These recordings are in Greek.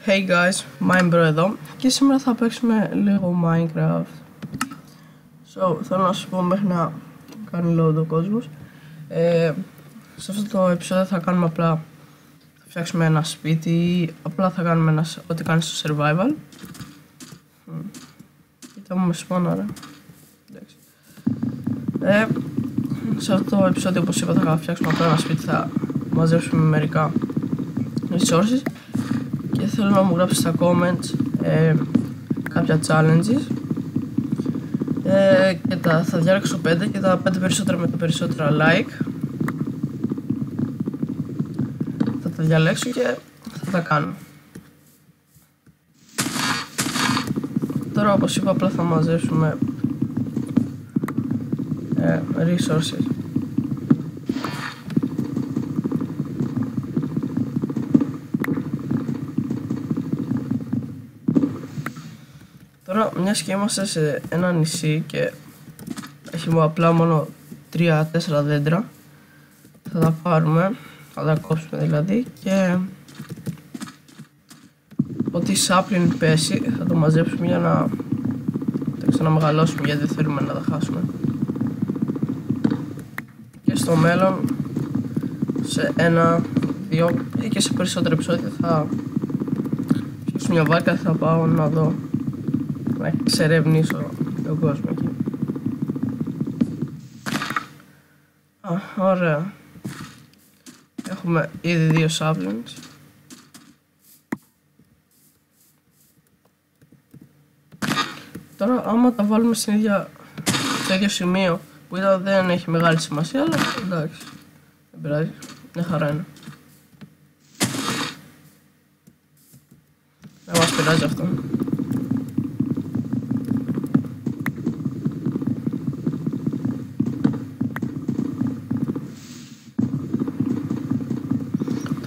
Hey guys, Minebro εδώ και σήμερα θα παίξουμε λίγο Minecraft. Θέλω να σας πω μέχρι να κάνει load ο κόσμος. Σε αυτό το επεισόδιο θα κάνουμε απλά, θα φτιάξουμε ένα σπίτι, απλά θα κάνουμε ό,τι κάνει στο survival. Κοίτα μου με spawner, εντάξει. Σε αυτό το επεισόδιο, όπως είπα, θα φτιάξουμε απλά ένα σπίτι, θα μαζέψουμε μερικά resources και θέλω να μου γράψει στα comments κάποια challenges και θα διάλεξω 5 και τα 5 περισσότερα με τα περισσότερα like θα τα διαλέξω και θα τα κάνω. Τώρα, όπως είπα, απλά θα μαζέψουμε resources. Τώρα, μιας και είμαστε σε ένα νησί και έχει απλά μόνο 3-4 δέντρα, θα τα πάρουμε, θα τα κόψουμε δηλαδή και ό,τι sapling πέσει θα το μαζέψουμε για να τα ξαναμεγαλώσουμε, γιατί δεν θέλουμε να τα χάσουμε. Και στο μέλλον, σε 1-2 ή και σε περισσότερα επεισόδια θα φτιάξω μια βάρκα, θα πάω να δω, να εξερευνήσω τον κόσμο εκεί. Ωραία. Έχουμε ήδη 2 saplings. Τώρα, άμα τα βάλουμε στο ίδιο σημείο που είδα, δεν έχει μεγάλη σημασία, αλλά εντάξει, δεν πειράζει, μια χαρά είναι. Δεν μας πειράζει αυτό.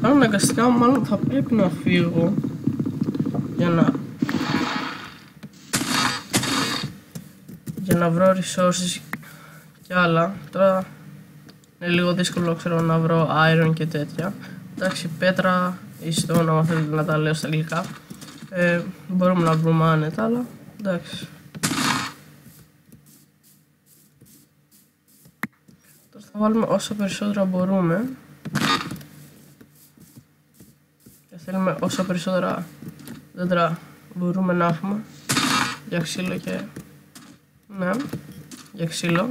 Τώρα αναγκαστικά μάλλον θα πρέπει να φύγω για να βρω resources και άλλα. Τώρα είναι λίγο δύσκολο, ξέρω, να βρω iron και τέτοια. Εντάξει, πέτρα ή stone, άμα θέλετε να τα λέω στα αγγλικά, μπορούμε να βρούμε άνετα, αλλά εντάξει. Τώρα θα βάλουμε όσο περισσότερα μπορούμε και θέλουμε όσο περισσότερα δέντρα μπορούμε να έχουμε για ξύλο και... ναι, για ξύλο.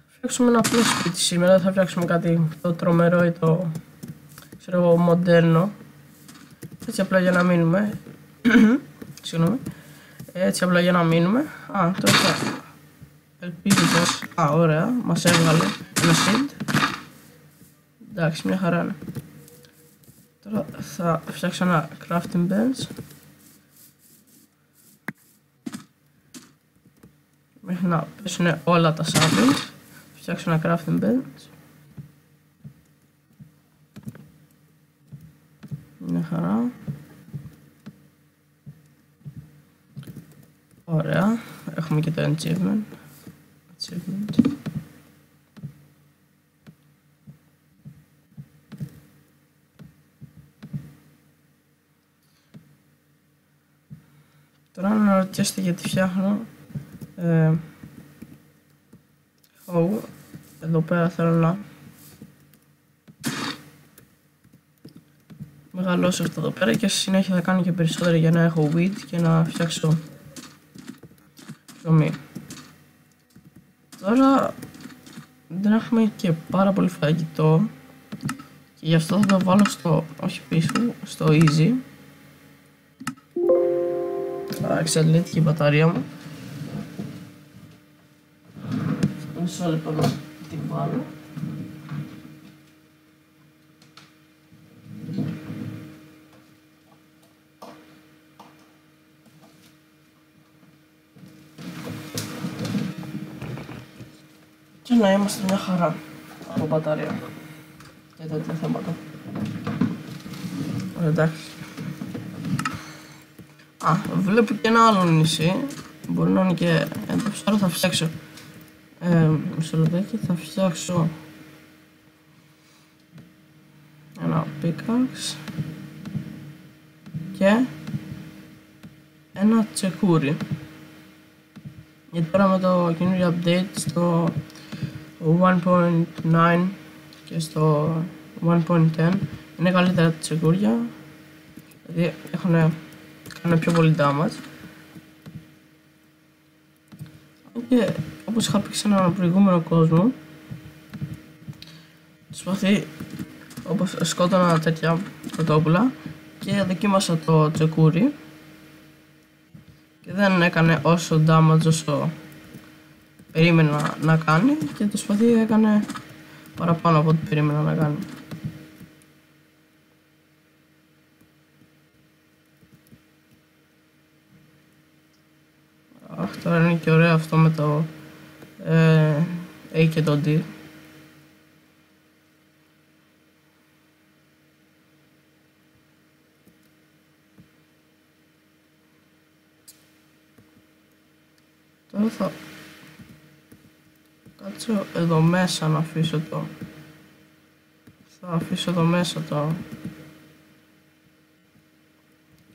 Θα φτιάξουμε ένα απλό σπίτι σήμερα, δεν θα φτιάξουμε κάτι το τρομερό ή το, ξέρω εγώ, μοντέρνο. Έτσι απλά για να μείνουμε. Συγγνώμη. Έτσι απλά για να μείνουμε. Τώρα θα... ελπίζω πως... ωραία, μας έβγαλε ένα seed. Εντάξει, μια χαρά είναι. Τώρα θα φτιάξω ένα crafting bench μέχρι να πέσουν όλα τα saplings. Θα φτιάξω ένα crafting bench. Μια χαρά. Ωραία, έχουμε και το achievement. Τώρα να ρωτήσετε γιατί φτιάχνω εδώ πέρα θέλω να μεγαλώσω αυτό εδώ πέρα και στη συνέχεια θα κάνω και περισσότερα για να έχω wheat και να φτιάξω ψωμί. Τώρα δεν έχουμε και πάρα πολύ φαγητό και γι' αυτό θα το βάλω στο, όχι πίσω, στο easy. Θα εξαντλείται η μπαταρία μου. Μισό λεπτό να την βάλω. Και να είμαστε μια χαρά από μπαταρία και τέτοια θέματα. Εντάξει. Βλέπω και ένα άλλο νησί. Μπορεί να είναι και έντοψη. Τώρα θα φτιάξω Μισό λεπτάκι, θα φτιάξω ένα pickaxe και ένα τσεκούρι. Γιατί τώρα με το καινούριο update στο 1.9 και στο 1.10 είναι καλύτερα τα τσεκούρια, δηλαδή κάνουν πιο πολύ damage. Και όπως είχα πει σε έναν προηγούμενο κόσμο, προσπαθεί όπως σκότωνα τέτοια πρωτόπουλα και δοκίμασα το τσεκούρι και δεν έκανε όσο damage όσο περίμενα να κάνει, και το σπαθί έκανε παραπάνω από ό,τι περίμενα να κάνει. Αχ, τώρα είναι και ωραίο αυτό με το A και το D. Τώρα θα κάτσω εδώ μέσα να αφήσω το... Θα αφήσω εδώ μέσα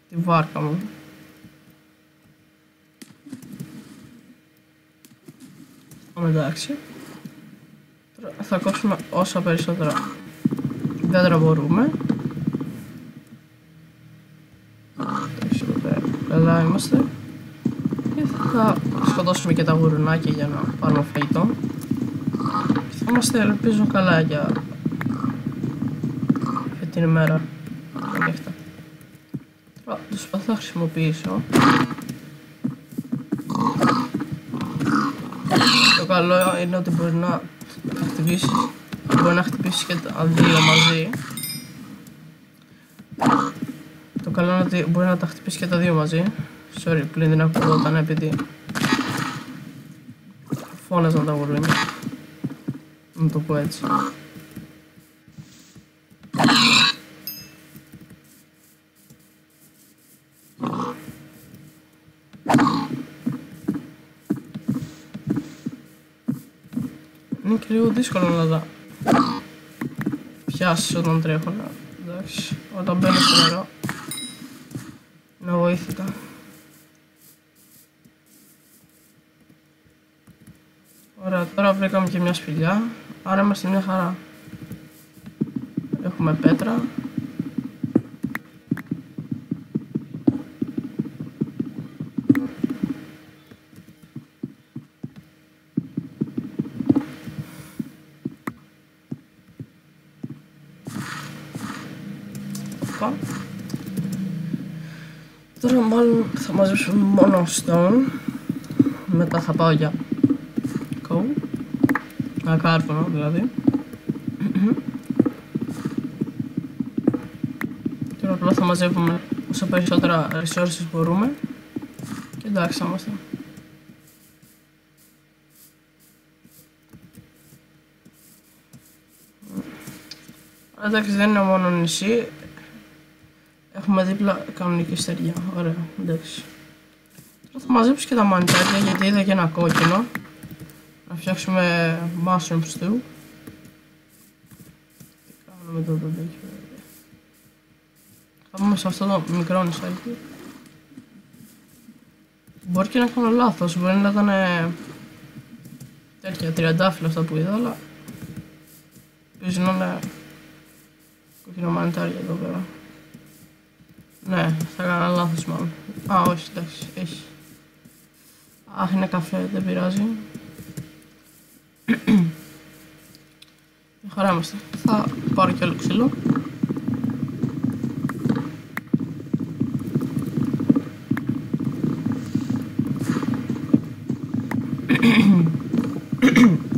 τη βάρκα μου. Εντάξει. Τώρα θα κόψουμε όσα περισσότερα δέντρα μπορούμε. Καλά είμαστε. Και θα σκοτώσουμε και τα γουρουνάκια για να πάρουμε φαγητό. Και θα είμαστε, ελπίζω, καλά για την ημέρα. Τη νύχτα. Τώρα το σπαθί θα χρησιμοποιήσω. Το καλό είναι ότι μπορεί να χτυπήσει και τα δύο μαζί. Το καλό είναι ότι μπορεί να τα χτυπήσει και τα δύο μαζί. Sorry, πλην δεν ακουγόταν επειδή φώναζαν τα γουρούνια. Να το πω έτσι. Είναι και λίγο δύσκολο να τα πιάσεις όταν τρέχουν. Εντάξει, όταν μπαίνω στο νερό είναι βοήθηκα. Ωραία, τώρα βρήκαμε και μια σπηλιά, άρα είμαστε μια χαρά. Έχουμε πέτρα. Τώρα μάλλον θα μαζέψω μόνο stone. Μετά θα πάω για κάρπονο δηλαδή. Τώρα απλά θα μαζεύουμε όσο περισσότερα resources μπορούμε. Και εντάξει θα είμαστε. Εντάξει, δεν είναι μόνο νησί. Έχουμε δίπλα κανονική στεριά. Ωραία, εντάξει. Τώρα θα μαζέψω και τα μανιτάρια γιατί είδα και ένα κόκκινο. Να φτιάξουμε mushroom stew. Τι κάνουμε εδώ το τέτοιο. Θα πάμε σε αυτό το μικρό νησάκι. Μπορεί και να κάνω λάθος, μπορεί να ήταν τέτοια τριαντάφυλλα αυτά που είδα, αλλά ελπίζω να είναι κόκκινο μανιτάρια εδώ πέρα. Ναι, θα έκανα λάθος μάλλον. Α, όχι, εντάξει, έχει. Αχ, είναι καφέ, δεν πειράζει. Χαρά είμαστε. Θα πάρω κι άλλο ξύλο.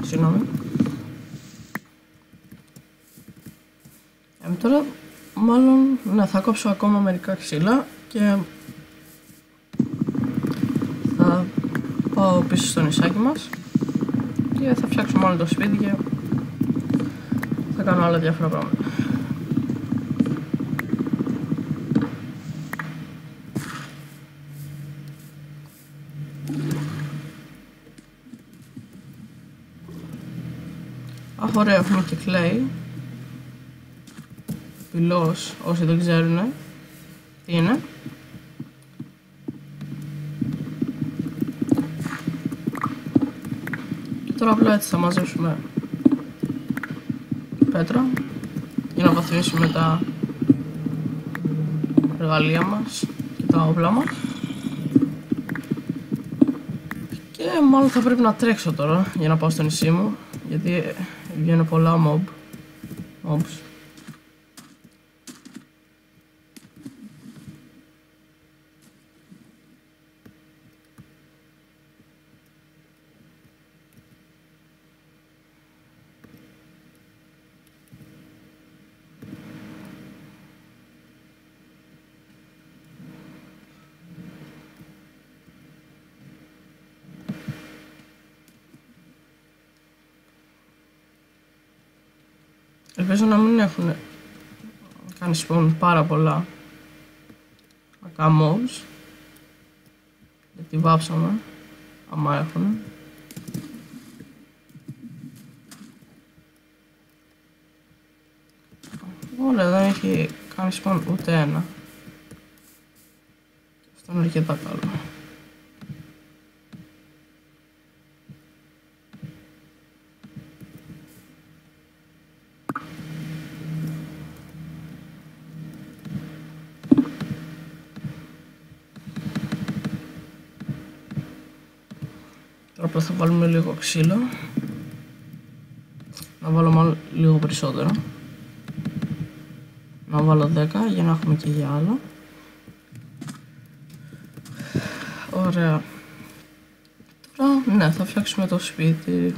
Συγγνώμη. Τώρα μάλλον ναι, θα κόψω ακόμα μερικά ξύλα και θα πάω πίσω στο νησάκι μας και θα φτιάξουμε άλλο το σπίτι και θα κάνω άλλα διάφορα πράγματα. Αχ, ωραία, έχουμε και clay. Πυλός, όσοι δεν ξέρουν τι είναι. Και τώρα απλά έτσι θα μαζέψουμε πέτρα για να βαθμίσουμε τα εργαλεία μας και τα όπλα μας. Και μάλλον θα πρέπει να τρέξω τώρα για να πάω στο νησί μου, γιατί βγαίνουν πολλά mobs. Ελπίζω να μην έχουν κάνει spawn πάρα πολλά κακά mobs, γιατί βάψαμε άμα έχουν. Ωραία, δεν έχει κάνει spawn ούτε ένα. Αυτό είναι αρκετά καλό. Τώρα απλά θα βάλουμε λίγο ξύλο. Να βάλω μάλλον λίγο περισσότερο. Να βάλω 10 για να έχουμε και για άλλο. Ωραία. Τώρα, ναι, θα φτιάξουμε το σπίτι.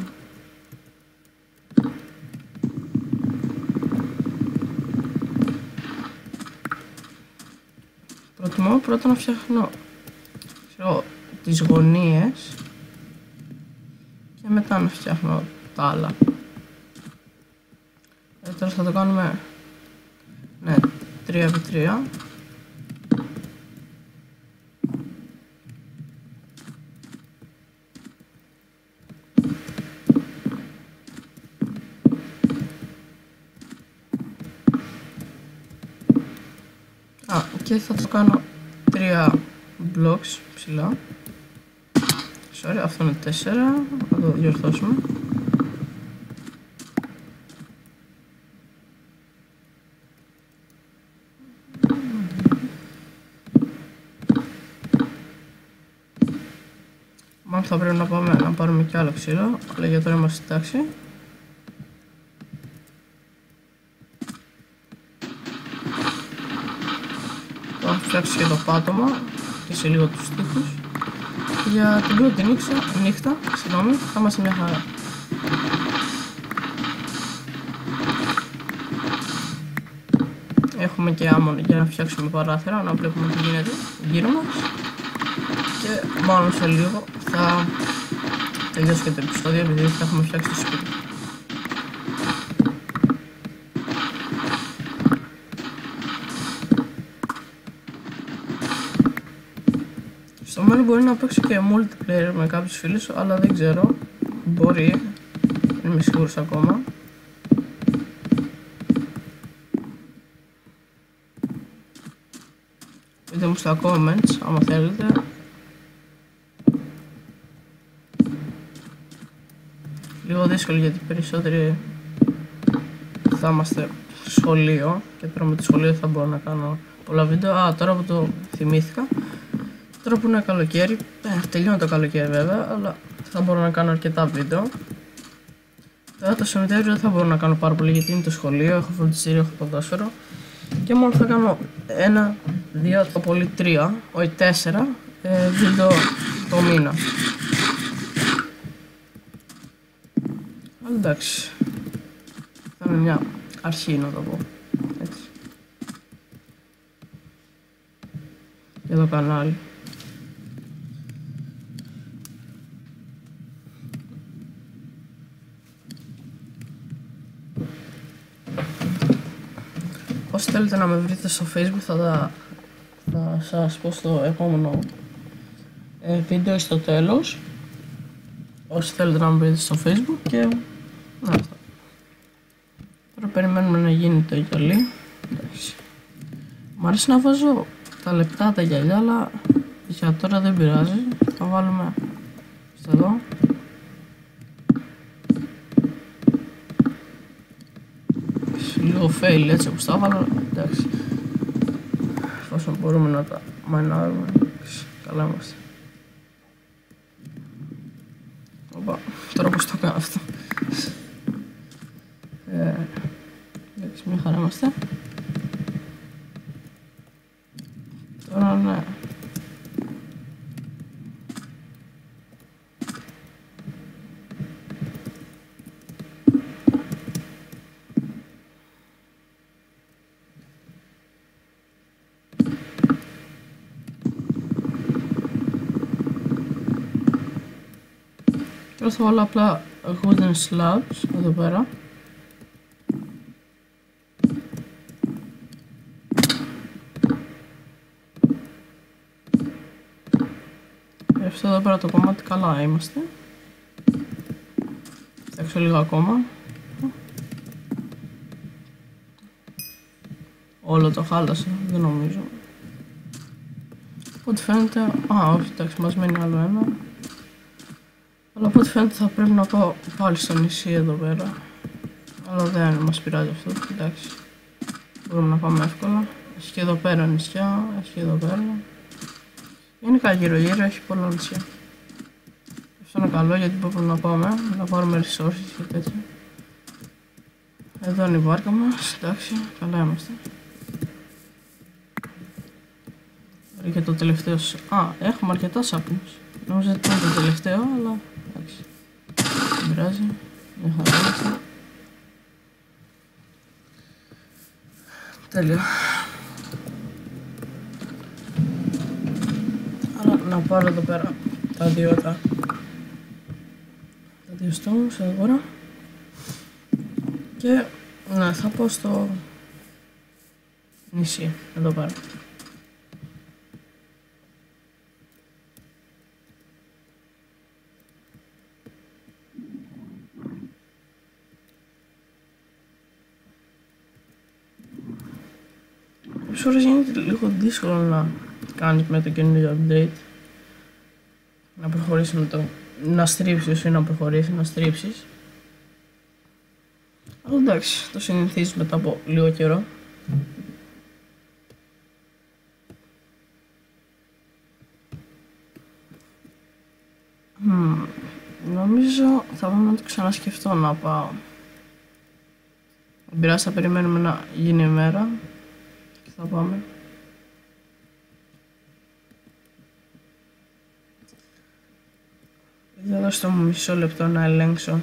Προτιμώ πρώτα να φτιάχνω τις γωνίες και μετά να φτιάχνω τα άλλα. Τώρα θα το κάνουμε, ναι, 3x3. Και θα το κάνω 3 blocks ψηλά. Sorry, αυτό είναι 4, θα το διορθώσουμε. Μάλλον θα πρέπει να πάρουμε κι άλλο ξύλο, αλλά για τώρα είμαστε στη τάξη. Θα φτιάξω και το πάτωμα και σε λίγο τους τοίχους. Για την πρώτη νύχτα, θα είμαστε μια χαρά. Έχουμε και άμμο για να φτιάξουμε παράθυρα, να βλέπουμε τι γίνεται γύρω μας. Και μάλλον σε λίγο θα τελειώσει και το επεισόδιο, επειδή θα έχουμε φτιάξει το σπίτι. Στο μέλλον μπορεί να παίξω και multiplayer με κάποιους φίλους, αλλά δεν ξέρω. Μπορεί, δεν είμαι σίγουρος ακόμα. Πείτε μου στα comments άμα θέλετε. Λίγο δύσκολο γιατί περισσότεροι θα είμαστε στο σχολείο και τώρα με το σχολείο θα μπορώ να κάνω πολλά βίντεο. Τώρα που το θυμήθηκα, τώρα που είναι καλοκαίρι, τελειώνει το καλοκαίρι βέβαια, αλλά θα μπορώ να κάνω αρκετά βίντεο. Τώρα το Σεπτέμβριο δεν θα μπορώ να κάνω πάρα πολύ γιατί είναι το σχολείο, έχω φροντιστήριο, έχω ποδόσφαιρο. Και μόνο θα κάνω 1, 2, το πολύ 3, όχι 4 βίντεο το μήνα. Αλλά εντάξει, θα είναι μια αρχή να το πω, έτσι, για το κανάλι. Όσοι θέλετε να με βρείτε στο Facebook θα σας πω στο επόμενο βίντεο στο τέλος. Όσοι θέλετε να με βρείτε στο Facebook και αυτά. περιμένουμε να γίνει το γυαλί. Εντάξει. Μ' αρέσει να βάζω τα λεπτά τα γυαλιά, αλλά για τώρα δεν πειράζει. Θα βάλουμε εδώ. Λίγο fail έτσι όπως τα βάλω, εντάξει. Εφόσον μπορούμε να τα μανάρουμε, καλά είμαστε. Οπα, τώρα πώς το κάνω αυτό. Εντάξει, μια χαρά είμαστε. Τώρα ναι. Τώρα θα βάλω απλά wooden slabs εδώ πέρα. Αυτό εδώ πέρα το κομμάτι καλά είμαστε. Φτιάξω λίγο ακόμα. Όλο το χάλασε, δεν νομίζω. Οπότε φαίνεται... όχι, εντάξει, μας μένει άλλο ένα. Αλλά από ό,τι φαίνεται θα πρέπει να πάω πάλι στο νησί εδώ πέρα. Αλλά δεν μας πειράζει αυτό, εντάξει. Μπορούμε να πάμε εύκολα. Έχει και εδώ πέρα νησιά, έχει εδώ πέρα. Γενικά γύρω γύρω έχει πολλά νησιά. Αυτό είναι καλό γιατί μπορούμε να πάμε, να πάρουμε resources και τέτοια. Εδώ είναι η βάρκα μας, εντάξει, καλά είμαστε. Και το τελευταίο... έχουμε αρκετά σάπνους. Νομίζω ότι είναι το τελευταίο, αλλά εντάξει. Δεν πειράζει. Μια χαρά είμαστε. Τέλεια. Άρα να πάρω εδώ πέρα τα δύο στόμους εδώ πέρα. Και ναι, θα πω στο νησί εδώ πέρα. Κάποιες φορές γίνεται λίγο δύσκολο να κάνεις με το καινούριο update. Να προχωρήσει με το... να στρίψεις ή να προχωρήσει, να στρίψεις. Αλλά εντάξει, το συνηθίζεις μετά από λίγο καιρό. Νομίζω θα πρέπει να το ξανασκεφτώ να πάω. Δεν πειράζει, θα περιμένουμε να γίνει η μέρα και θα πάμε. Θα δώσω μισό λεπτό να ελέγξω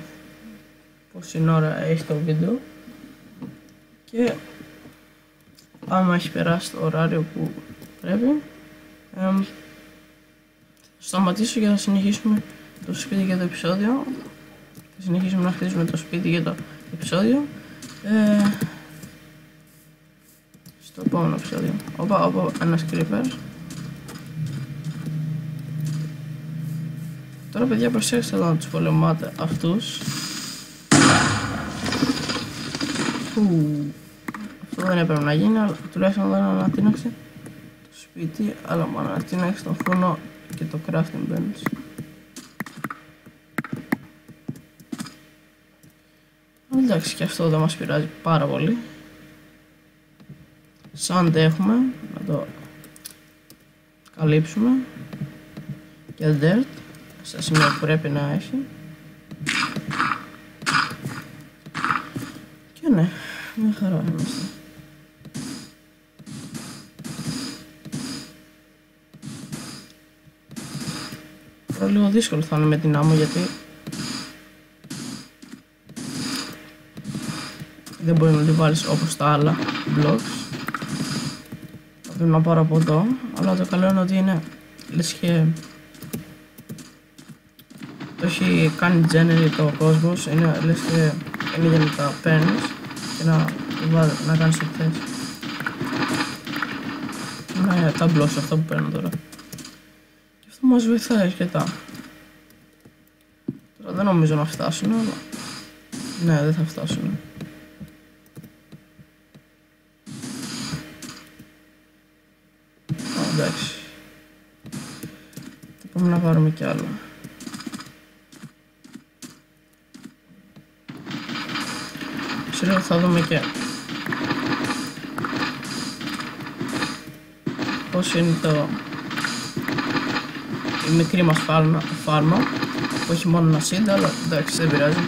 πόση ώρα έχει το βίντεο και άμα έχει περάσει το ωράριο που πρέπει θα σταματήσω και θα συνεχίσουμε το σπίτι για το επεισόδιο. Θα συνεχίσουμε να χτίζουμε το σπίτι για το επεισόδιο στο επόμενο επεισόδιο. Όπα, ένας creeper. Τώρα παιδιά προσέξτε να τους πολεμάτε αυτούς. Αυτό δεν έπρεπε να γίνει, αλλά τουλάχιστον δεν ανατείναξε το σπίτι, αλλά μου ανατείναξε τον φούρνο και το crafting bench. Εντάξει, και αυτό δεν μας πειράζει πάρα πολύ. Sand έχουμε, να το καλύψουμε. Και dirt, στα σημεία που πρέπει να έχει. Και ναι, μια χαρά είμαστε. Τώρα λίγο δύσκολο θα είναι με την άμμο γιατί δεν μπορεί να τη βάλεις όπως τα άλλα blocks. Θα πρέπει να πάρω από εδώ, αλλά το καλό είναι ότι είναι λες και το έχει κάνει generate το κόσμος, είναι λες και είναι για να τα παίρνεις και να κάνεις ό,τι θες. Είναι τα blocks αυτά που παίρνω τώρα. Και αυτό μας βοηθάει αρκετά. Τώρα δεν νομίζω να φτάσουν, αλλά ναι, δεν θα φτάσουν. πάρουμε κι άλλο. Ξέρω θα δούμε και πώς είναι η μικρή μας φάρμα που έχει μόνο ένα σύντα, αλλά εντάξει δεν πειράζει.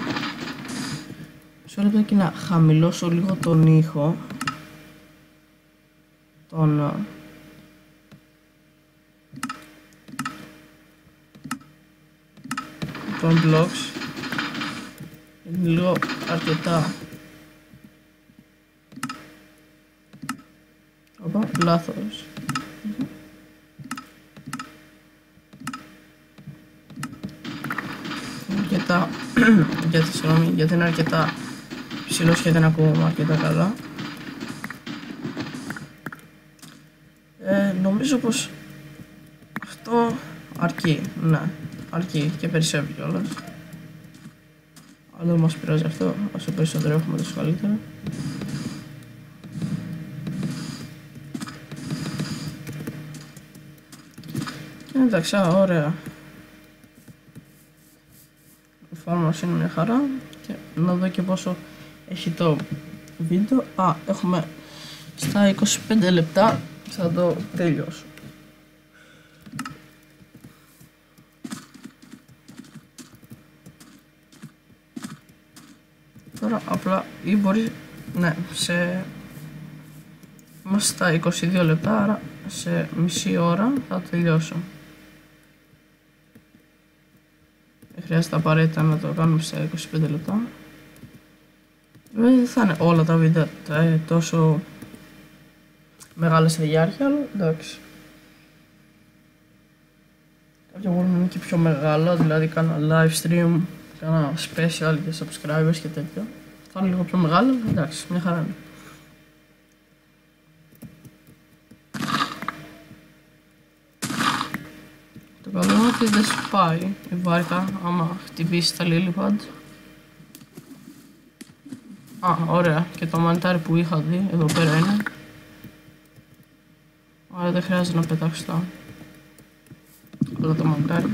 Σε λεπτό και να χαμηλώσω λίγο τον ήχο των blocks. Είναι λίγο αρκετά. Οπα, λάθος. Αρκετά, γιατί είναι αρκετά ψηλός και δεν ακούγουμε αρκετά καλά. Νομίζω πως αυτό αρκεί, ναι, αρκεί και περισσεύει κιόλας. Αλλά δεν μας πειράζει αυτό, όσο περισσότερο έχουμε τόσο καλύτερα. Και εντάξει, ωραία. Η φάρμα μας είναι μια χαρά και να δω και πόσο έχει το βίντεο. Έχουμε στα 25 λεπτά, θα το τελειώσω. Τώρα απλά ή μπορεί, ναι, είμαστε στα 22 λεπτά, άρα σε μισή ώρα θα τελειώσω. Δεν χρειάζεται απαραίτητα να το κάνουμε σε 25 λεπτά. Βέβαια δεν θα είναι όλα τα βίντεο τόσο μεγάλα σε διάρκεια, αλλά εντάξει. Κάποια μπορούν να είναι και πιο μεγάλα, δηλαδή κάνα live stream, κάνα special για subscribers και τέτοια. Θα είναι λίγο πιο μεγάλο, εντάξει, μια χαρά είναι. Το καλό είναι ότι δεν σπάει η βάρκα άμα χτυπήσει τα lily pad. Ωραία, και το μανιτάρι που είχα δει, εδώ πέρα είναι. Άρα δεν χρειάζεται να πετάξω όλα τα μανιτάρια.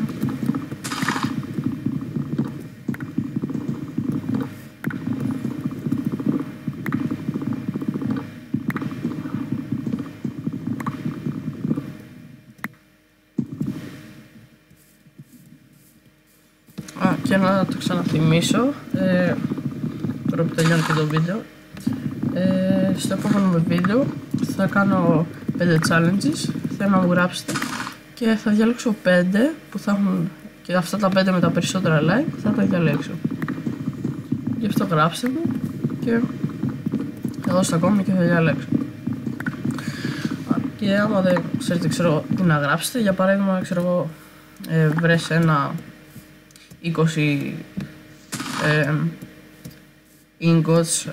Και να το ξαναθυμίσω, τώρα που τελειώνει και το βίντεο, στο επόμενο βίντεο θα κάνω 5 challenges, θέλω να μου γράψετε και θα διαλέξω 5 που θα έχουν, και αυτά τα 5 με τα περισσότερα like θα τα διαλέξω. Γι' αυτό γράψτε μου και θα δώσω ακόμα και θα διαλέξω. Και άμα δεν ξέρετε, ξέρω τι να γράψετε, για παράδειγμα, ξέρω εγώ, βρες ένα 20 ingots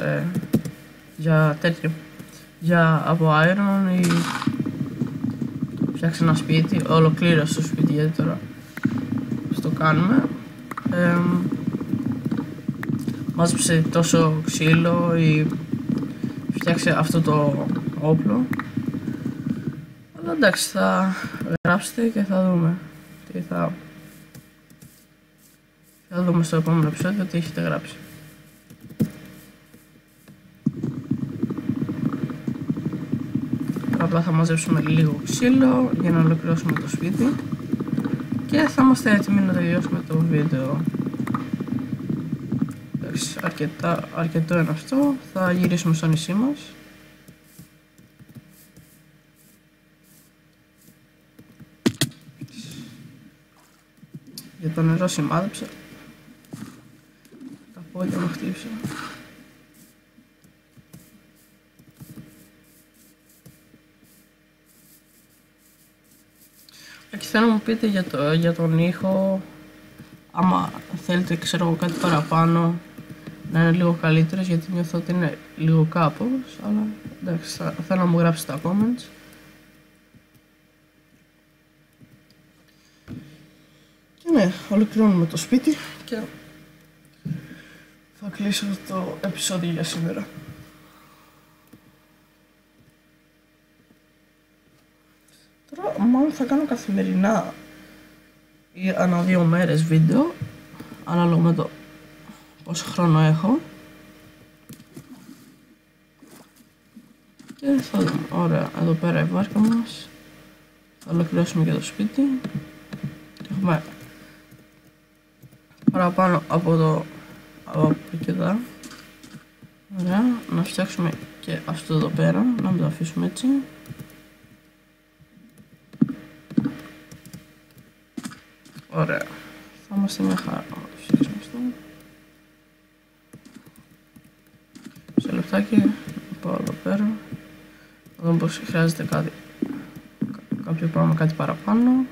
για τέτοιο, για από iron, ή φτιάξει ένα σπίτι, ολοκλήρωσε το σπίτι, γιατί τώρα το κάνουμε. Μάζεψε τόσο ξύλο ή φτιάξε αυτό το όπλο. Αλλά εντάξει, θα γράψετε και θα δούμε τι θα δούμε στο επόμενο επεισόδιο τι έχετε γράψει. Απλά θα μαζέψουμε λίγο ξύλο για να ολοκληρώσουμε το σπίτι και θα είμαστε έτοιμοι να τελειώσουμε το βίντεο. Εντάξει, αρκετό είναι αυτό. Θα γυρίσουμε στο νησί μας. Για το νερό σημάδεψε. Τα πόδια μου χτύπησε. Και θέλω να μου πείτε για τον ήχο, άμα θέλετε, ξέρω εγώ, κάτι παραπάνω, να είναι λίγο καλύτερος, γιατί νιώθω ότι είναι λίγο κάπως, αλλά εντάξει, θέλω να μου γράψετε τα comments. Και ναι, ολοκληρώνουμε το σπίτι και θα κλείσω το επεισόδιο για σήμερα. Τώρα μάλλον θα κάνω καθημερινά ή ανά 2 μέρες βίντεο, ανάλογα με το πόσο χρόνο έχω. Και θα δούμε. Ωραία, εδώ πέρα η βάρκα μας. Θα ολοκληρώσουμε και το σπίτι. Έχουμε παραπάνω από εκεί εδώ. Ωραία, να φτιάξουμε και αυτό εδώ πέρα, να μην το αφήσουμε έτσι. Ωραία, θα είμαστε μια χαρά να το φτιάξουμε αυτό. Σε λεπτάκι, πάω εδώ πέρα. Να δούμε πως χρειάζεται κάποιο πράγμα, κάτι παραπάνω.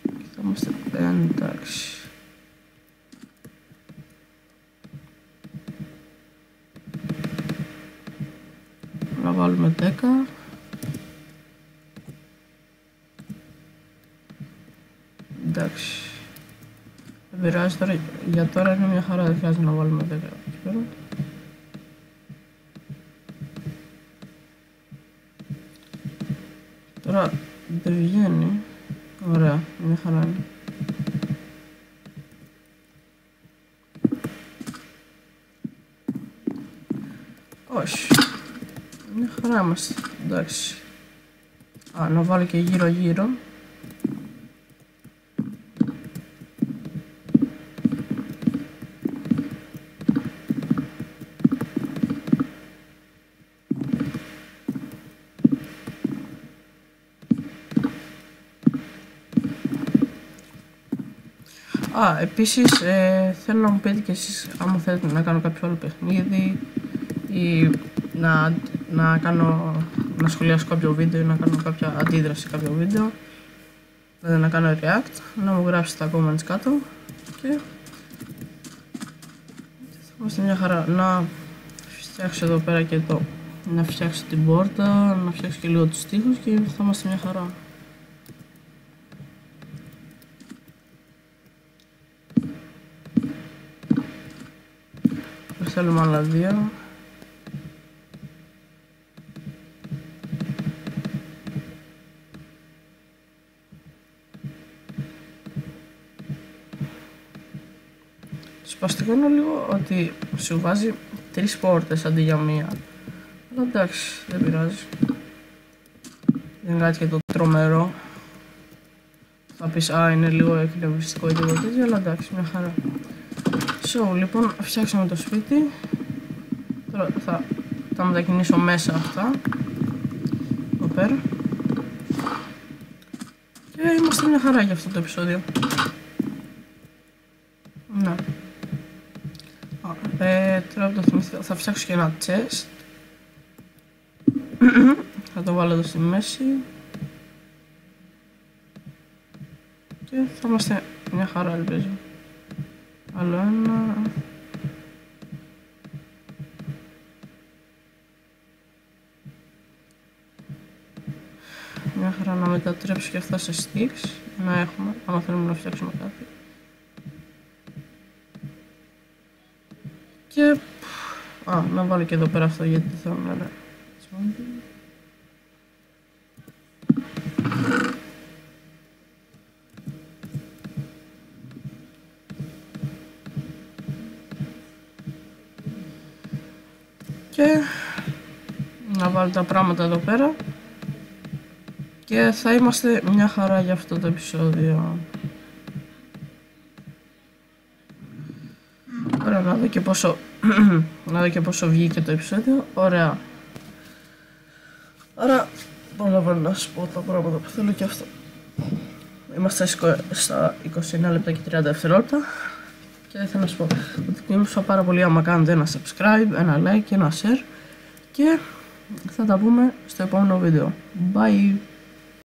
Και θα είμαστε εντάξει. Να βάλουμε 10. Εντάξει. Δεν πειράζει τώρα, για τώρα είναι μια χαρά, δεν χρειάζεται να βάλουμε 10 εκεί πέρα. Τώρα δεν βγαίνει. Ωραία, μια χαρά είναι. Όχι. Μια χαρά είμαστε, εντάξει. Να βάλω και γύρω γύρω. Επίσης θέλω να μου πείτε και εσείς άμα θέλετε να κάνω κάποιο άλλο παιχνίδι ή να σχολιάσω κάποιο βίντεο ή να κάνω κάποια αντίδραση σε κάποιο βίντεο, δηλαδή να κάνω react, να μου γράψετε τα comments κάτω και θα είμαστε μια χαρά. Να φτιάξω εδώ πέρα και εδώ, να φτιάξω την πόρτα, να φτιάξω και λίγο τους τοίχους και θα είμαστε μια χαρά. Θέλουμε άλλα 2. Σπαστικό είναι λίγο ότι σου βάζει 3 πόρτες αντί για 1. Αλλά εντάξει, δεν πειράζει. Δεν είναι κάτι και το τρομερό. Θα πεις είναι λίγο εκνευριστικό ή τίποτα τέτοιο, αλλά εντάξει, μια χαρά. Λοιπόν, φτιάξαμε το σπίτι. Τώρα θα τα μετακινήσω μέσα αυτά. Εδώ πέρα. Και είμαστε μια χαρά για αυτό το επεισόδιο. Ναι. Τώρα το θυμηθώ, θα φτιάξω και ένα chest. Θα το βάλω εδώ στη μέση. Και θα είμαστε μια χαρά, ελπίζω. Άλλο ένα. Μια χαρά να μετατρέψω και αυτά σε sticks. Να έχουμε, άμα θέλουμε να φτιάξουμε κάτι. Και να βάλω και εδώ πέρα αυτό γιατί θέλω να είναι. Και να βάλω τα πράγματα εδώ πέρα και θα είμαστε μια χαρά για αυτό το επεισόδιο. Ωραία, να δω και πόσο βγήκε το επεισόδιο. Ωραία. Άρα προλαβαίνω να σας πω τα πράγματα που θέλω και αυτό. Είμαστε στα 29 λεπτά και 30 δευτερόλεπτα. Και θέλω να σας πω ότι εκτιμούσα πάρα πολύ άμα κάνετε ένα subscribe, ένα like και ένα share. Και θα τα πούμε στο επόμενο βίντεο. Bye!